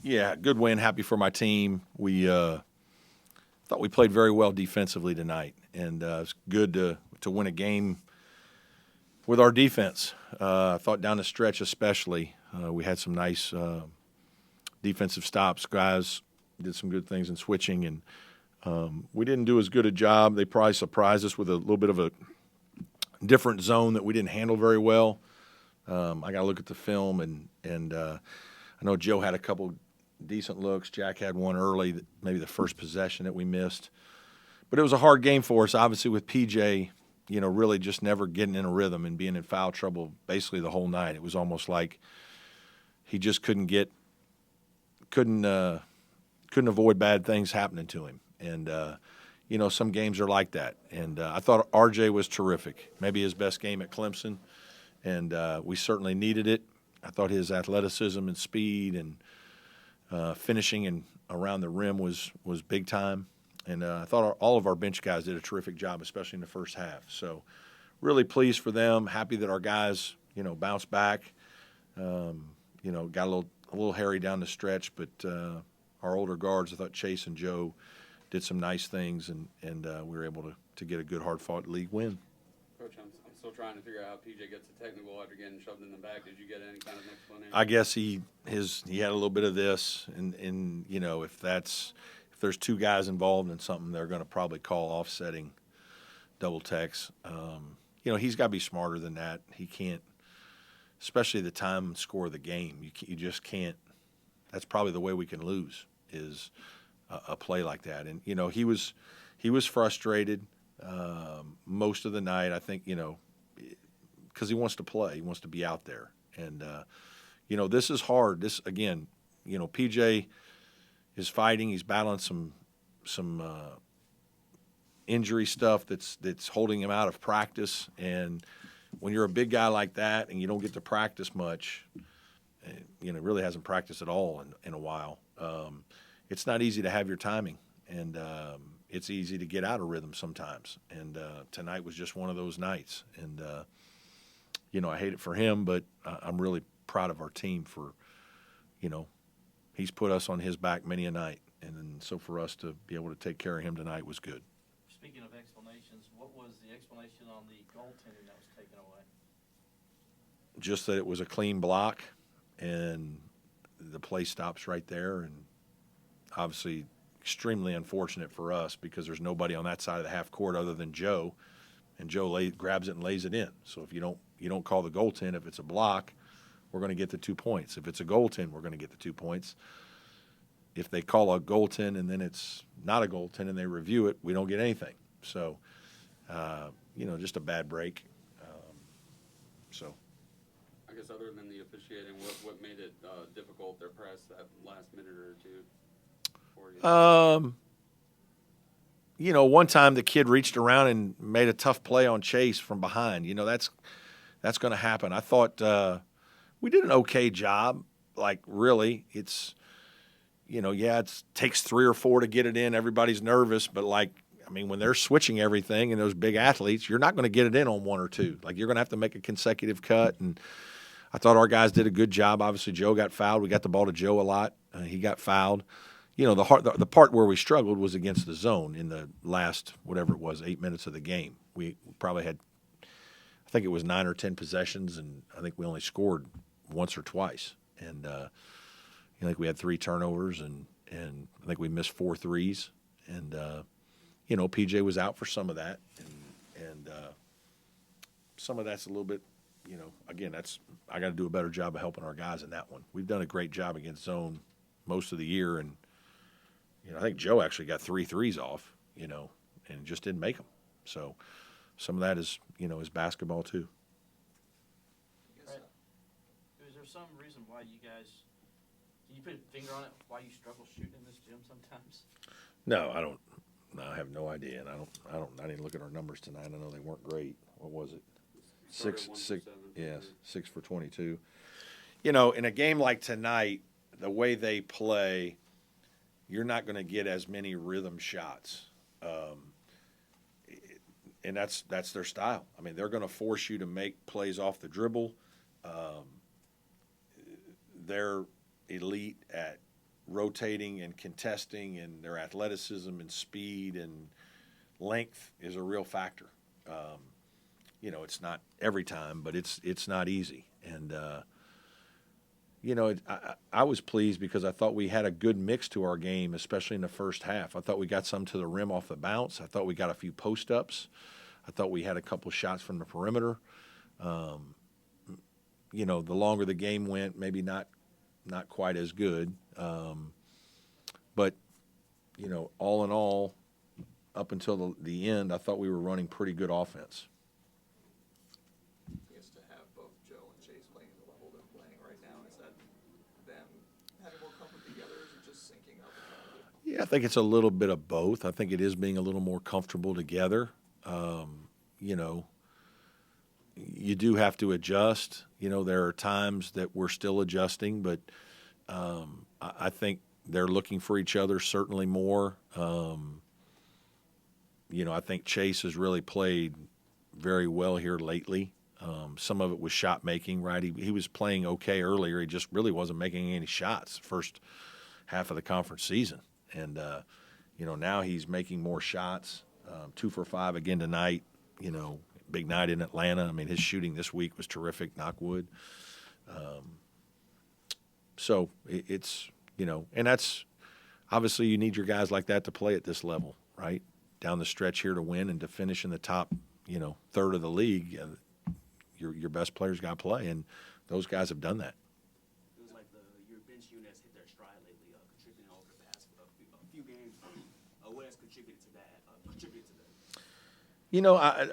Yeah, good win. Happy for my team. We thought we played very well defensively tonight, and it's good to win a game with our defense. I thought down the stretch especially, we had some nice defensive stops. Guys did some good things in switching, and we didn't do as good a job. They probably surprised us with a little bit of a different zone that we didn't handle very well. I got to look at the film, and I know Joe had a couple decent looks. Jack had one early, maybe the first possession that we missed. But it was a hard game for us, obviously, with PJ, really just never getting in a rhythm and being in foul trouble basically the whole night. It was almost like he just couldn't avoid bad things happening to him. And, some games are like that. And I thought RJ was terrific, maybe his best game at Clemson. And we certainly needed it. I thought his athleticism and speed and finishing and around the rim was big time. And I thought all of our bench guys did a terrific job, especially in the first half. So really pleased for them, happy that our guys, bounced back. Got a little hairy down the stretch, but our older guards, I thought Chase and Joe did some nice things, and we were able to get a good, hard-fought league win. Coach, I'm still trying to figure out how PJ gets a technical after getting shoved in the back. Did you get any kind of explanation? I guess he had a little bit of this, and if there's two guys involved in something, they're going to probably call offsetting double techs. He's got to be smarter than that. He can't, especially the time and score of the game. You just can't. That's probably the way we can lose is a play like that. And he was frustrated most of the night. I think because he wants to play, he wants to be out there, and this is hard. This again, PJ is fighting. He's battling some injury stuff that's holding him out of practice. And when you're a big guy like that and you don't get to practice much, really hasn't practiced at all in a while. It's not easy to have your timing, and it's easy to get out of rhythm sometimes. And tonight was just one of those nights. And I hate it for him, but I'm really proud of our team for, he's put us on his back many a night. And so for us to be able to take care of him tonight was good. Speaking of explanations, what was the explanation on the goaltending that was taken away? Just that it was a clean block, and the play stops right there. And obviously extremely unfortunate for us because there's nobody on that side of the half court other than Joe, and Joe grabs it and lays it in. So if you don't call the goaltend, if it's a block, we're going to get the 2 points. If it's a goaltend, we're going to get the 2 points. If they call a goaltend and then it's not a goaltend and they review it, we don't get anything. So, just a bad break. I guess other than the officiating, what made it difficult, their press, that last minute or two for you? One time the kid reached around and made a tough play on Chase from behind. That's going to happen. I thought we did an okay job. Like, really, it's – it takes 3 or 4 to get it in. Everybody's nervous, but when they're switching everything and those big athletes, you're not going to get it in on 1 or 2. Like, you're going to have to make a consecutive cut. And I thought our guys did a good job. Obviously, Joe got fouled. We got the ball to Joe a lot. He got fouled. The part where we struggled was against the zone in the last, 8 minutes of the game. We probably had, I think it was 9 or 10 possessions, and I think we only scored once or twice. And I think we had 3 turnovers, and I think we missed 4 threes. And, PJ was out for some of that. And some of that's a little bit, again, I got to do a better job of helping our guys in that one. We've done a great job against zone most of the year. And, I think Joe actually got 3 threes off, and just didn't make them. So some of that is, is basketball too. Is there some reason why you guys – can you put a finger on it, why you struggle shooting in this gym sometimes? No, I don't. No, I have no idea, and I didn't look at our numbers tonight. I know they weren't great. What was it? 6. Yes, 6 for 22. In a game like tonight, the way they play, you're not going to get as many rhythm shots, and that's their style. I mean, they're going to force you to make plays off the dribble. they're elite at rotating and contesting, and their athleticism and speed and length is a real factor. It's not every time, but it's not easy. And I was pleased because I thought we had a good mix to our game, especially in the first half. I thought we got some to the rim off the bounce. I thought we got a few post-ups. I thought we had a couple shots from the perimeter. The longer the game went, maybe not quite as good. But, all in all, up until the end, I thought we were running pretty good offense. I guess to have both Joe and Chase playing at the level they're playing right now, is that them having more comfort together, or is it just syncing up? Yeah, I think it's a little bit of both. I think it is being a little more comfortable together. You do have to adjust. There are times that we're still adjusting, but I think they're looking for each other certainly more. I think Chase has really played very well here lately. Some of it was shot making, right? He was playing okay earlier. He just really wasn't making any shots the first half of the conference season. And, now he's making more shots, 2 for 5 again tonight, big night in Atlanta. I mean, his shooting this week was terrific, knock wood. So it's, and that's obviously you need your guys like that to play at this level, right? Down the stretch here to win and to finish in the top, third of the league, your best players got to play, and those guys have done that. It was like your bench unit has hit their stride lately, contributing over the past a few games. What has contributed to that?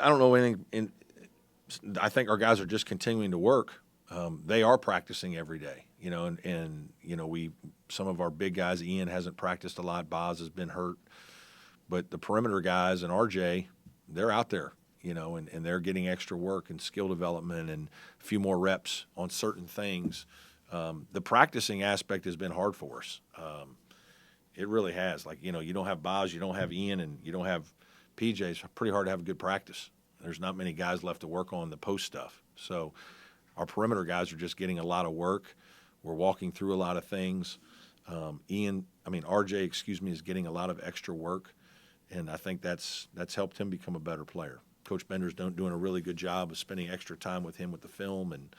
I don't know anything. I think our guys are just continuing to work. They are practicing every day, and some of our big guys. Ian hasn't practiced a lot. Boz has been hurt, but the perimeter guys and RJ, they're out there, and they're getting extra work and skill development and a few more reps on certain things. The practicing aspect has been hard for us. It really has. Like, you don't have Boz, you don't have Ian, and you don't have PJ. It's pretty hard to have a good practice. There's not many guys left to work on the post stuff. So our perimeter guys are just getting a lot of work. We're walking through a lot of things. RJ, is getting a lot of extra work, and I think that's helped him become a better player. Coach Bender's doing a really good job of spending extra time with him with the film, and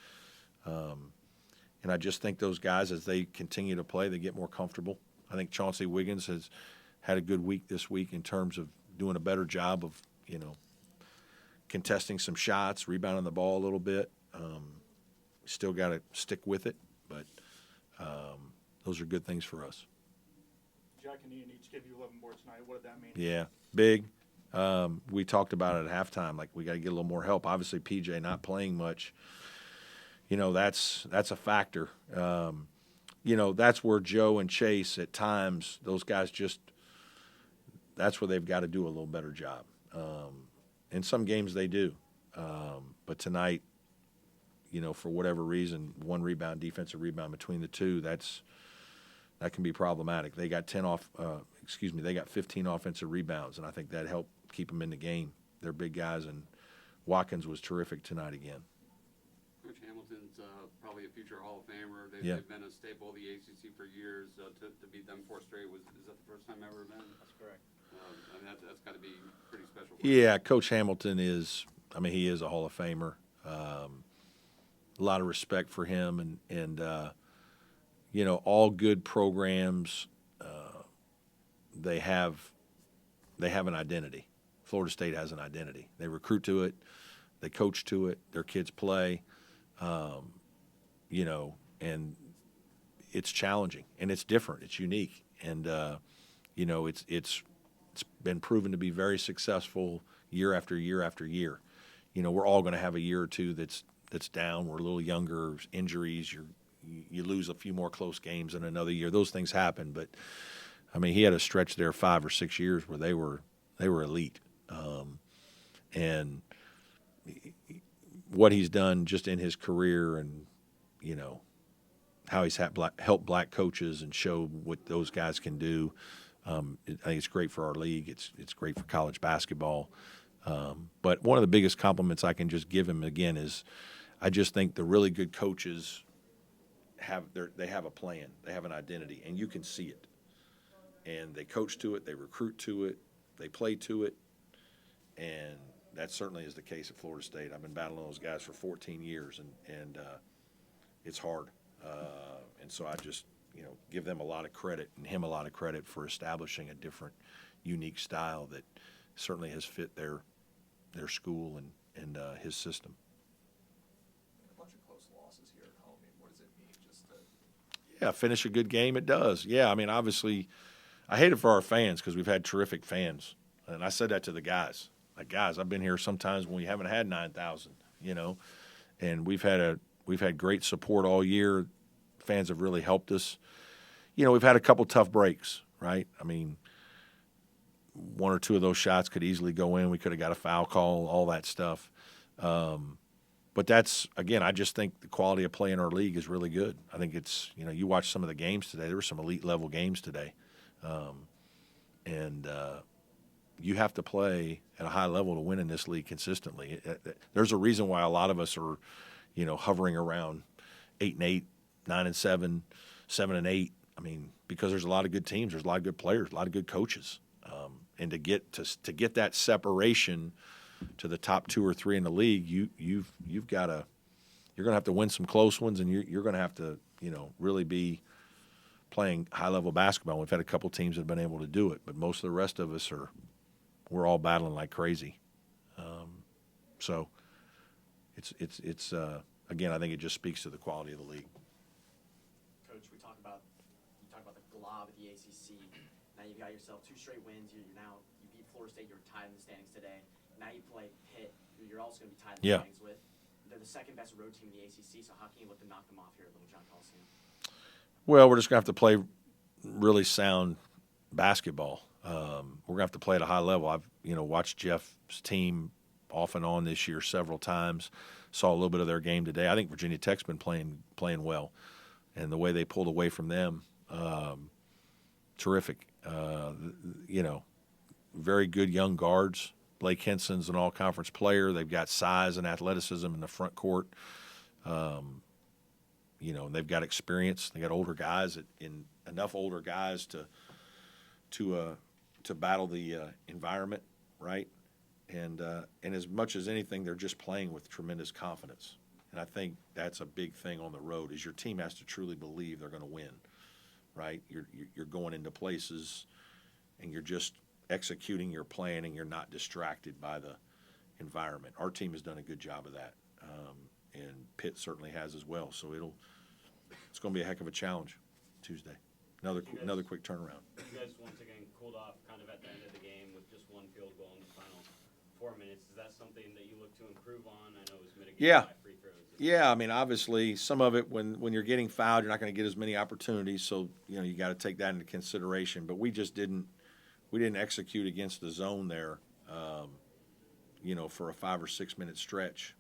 I just think those guys, as they continue to play, they get more comfortable. I think Chauncey Wiggins has had a good week this week in terms of doing a better job of, contesting some shots, rebounding the ball a little bit. Still got to stick with it, but those are good things for us. Jack and Ian each gave you 11 boards tonight. What did that mean? Yeah, big. We talked about it at halftime. Like, we got to get a little more help. Obviously, PJ not playing much. That's a factor. That's where Joe and Chase at times, those guys that's where they've got to do a little better job. In some games they do. But tonight, for whatever reason, one rebound, defensive rebound between the two, that can be problematic. They got 15 offensive rebounds, and I think that helped keep them in the game. They're big guys, and Watkins was terrific tonight again. Coach Hamilton's probably a future Hall of Famer. They've been a staple of the ACC for years. To beat them 4 straight, is that the first time ever been? That's correct. That's got to be pretty special. Yeah, Coach Hamilton he is a Hall of Famer. A lot of respect for him, and all good programs, they have an identity. Florida State has an identity. They recruit to it, they coach to it, their kids play, and it's challenging and it's different, it's unique, and it's been proven to be very successful year after year after year. We're all going to have a year or two that's down. We're a little younger, injuries. You lose a few more close games in another year. Those things happen. But he had a stretch there 5 or 6 years where they were elite, and what he's done just in his career, and how he's helped black coaches and show what those guys can do. I think it's great for our league. It's great for college basketball. But one of the biggest compliments I can just give him again is I just think the really good coaches they have a plan, they have an identity, and you can see it. And they coach to it, they recruit to it, they play to it, and that certainly is the case at Florida State. I've been battling those guys for 14 years, and it's hard. And so I just, give them a lot of credit and him a lot of credit for establishing a different, unique style that certainly has fit their school and his system. A bunch of close losses here at home. I mean, what does it mean just to Yeah, finish a good game, it does. Yeah, I mean, obviously, I hate it for our fans because we've had terrific fans. And I said that to the guys. Like, guys, I've been here sometimes when we haven't had 9,000, and we've had great support all year. Fans have really helped us. We've had a couple tough breaks, right? I mean, one or two of those shots could easily go in. We could have got a foul call, all that stuff. But that's, again, I just think the quality of play in our league is really good. I think it's, you watch some of the games today. There were some elite level games today. And you have to play at a high level to win in this league consistently. There's a reason why a lot of us are, hovering around 8-8, 9-7, 7-8. I mean, because there's a lot of good teams, there's a lot of good players, a lot of good coaches, and to get that separation to the top 2 or 3 in the league, you're gonna have to win some close ones, and you're gonna have to really be playing high level basketball. We've had a couple teams that have been able to do it, but most of the rest of us we're all battling like crazy. So it's again, I think it just speaks to the quality of the league. Coach, you talk about the glob at the ACC. Now you've got yourself 2 straight wins. You beat Florida State. You're tied in the standings today. Now you play Pitt, who you're also going to be tied in the standings with. They're the second best road team in the ACC. So how can you look to knock them off here at Little John Coliseum? Well, we're just going to have to play really sound basketball. We're going to have to play at a high level. I've watched Jeff's team off and on this year several times. Saw a little bit of their game today. I think Virginia Tech's been playing well, and the way they pulled away from them, terrific. Very good young guards. Blake Henson's an all-conference player. They've got size and athleticism in the front court. They've got experience. They got older guys, enough older guys to battle the environment, right? And as much as anything, they're just playing with tremendous confidence. And I think that's a big thing on the road is your team has to truly believe they're going to win, right? You're going into places and you're just executing your plan and you're not distracted by the environment. Our team has done a good job of that, and Pitt certainly has as well. So it's going to be a heck of a challenge Tuesday. Another quick turnaround. You guys once again cooled off kind of at the end of the game with just 1 field goal in the final 4 minutes. Is that something that you look to improve on? I know it was mitigated by free throws. Yeah, I mean, obviously, some of it when you're getting fouled, you're not going to get as many opportunities. So you got to take that into consideration. But we just didn't execute against the zone there, for a 5 or 6 minute stretch.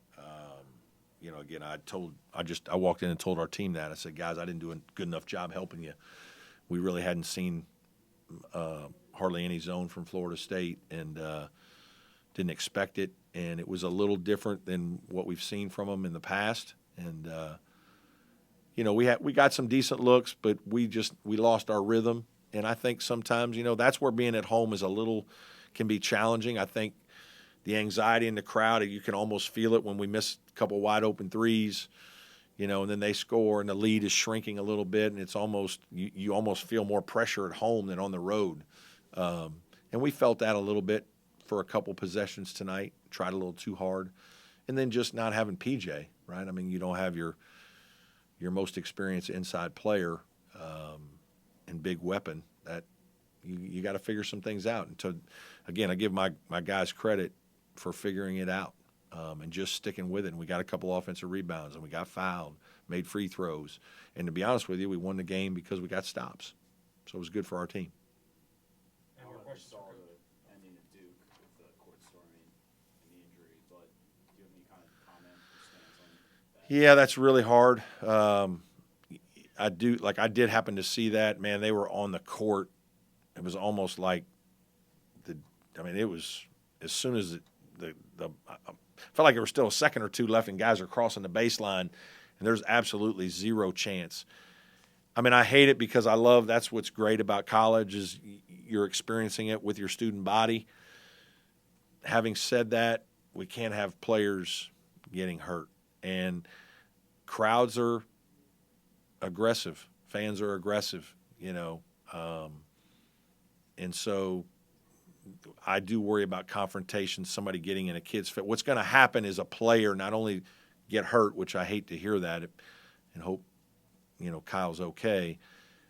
Again, I walked in and told our team that. I said, guys, I didn't do a good enough job helping you. We really hadn't seen hardly any zone from Florida State, and didn't expect it. And it was a little different than what we've seen from them in the past. And we got some decent looks, but we lost our rhythm. And I think sometimes that's where being at home can be challenging. I think the anxiety in the crowd, you can almost feel it when we miss a couple wide open threes, and then they score and the lead is shrinking a little bit, and it's almost you almost feel more pressure at home than on the road. And we felt that a little bit for a couple possessions tonight, tried a little too hard, and then just not having PJ, right? I mean, you don't have your most experienced inside player and big weapon. That you got to figure some things out. And so, again, I give my guys credit for figuring it out and just sticking with it. And we got a couple offensive rebounds, and we got fouled, made free throws. And to be honest with you, we won the game because we got stops. So it was good for our team. And more questions saw the ending at Duke with the court storming and the injury, but do you have any kind of comment or stance on that? Yeah, that's really hard. I did happen to see that. Man, they were on the court. It was almost like it was as soon as I felt like there was still a second or two left and guys are crossing the baseline, And there's absolutely zero chance. I mean, I hate it because that's what's great about college is you're experiencing it with your student body. Having said that, we can't have players getting hurt. And crowds are aggressive. Fans are aggressive, and so I do worry about confrontation, somebody getting in a kid's face. What's going to happen is a player not only get hurt, which I hate to hear that and hope, Kyle's okay,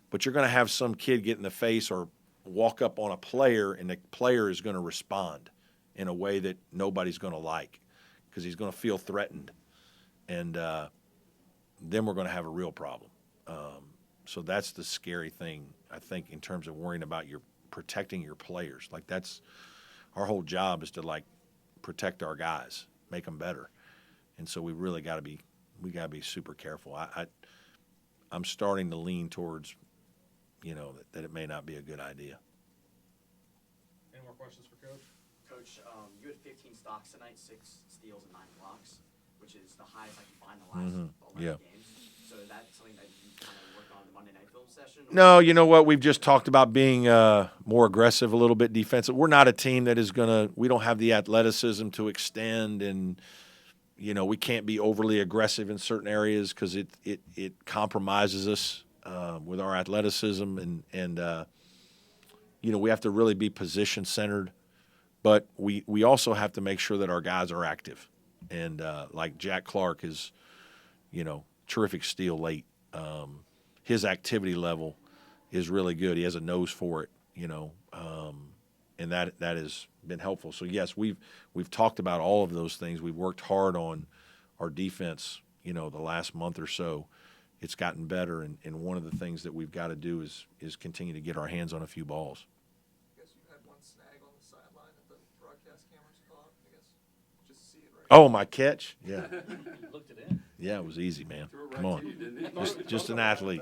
but you're going to have some kid get in the face or walk up on a player, and the player is going to respond in a way that nobody's going to like because he's going to feel threatened. And then we're going to have a real problem. So that's the scary thing, I think, in terms of worrying about protecting your players. Like that's our whole job is to protect our guys, make them better. And so we really got to be super careful. I'm starting to lean towards, that it may not be a good idea. Any more questions for Coach? Coach, you had 15 stocks tonight, 6 steals and 9 blocks, which is the highest I can find in the last 11 games. So is that something that you kind of work on in the Monday night film session? No, you know what? We've just talked about being more aggressive, a little bit defensive. We're not a team that is we don't have the athleticism to extend, and we can't be overly aggressive in certain areas because it compromises us with our athleticism, and we have to really be position centered. But we also have to make sure that our guys are active, and like Jack Clark is, terrific steal late. His activity level is really good. He has a nose for it, and that has been helpful. So yes, we've talked about all of those things. We've worked hard on our defense, the last month or so. It's gotten better, and one of the things that we've got to do is continue to get our hands on a few balls. I guess you had one snag on the sideline that the broadcast cameras caught. I guess just see it right. Oh, my catch? Yeah. You looked it in. Yeah, it was easy, man. Threw it Come right on. to you, didn't he? Just an athlete.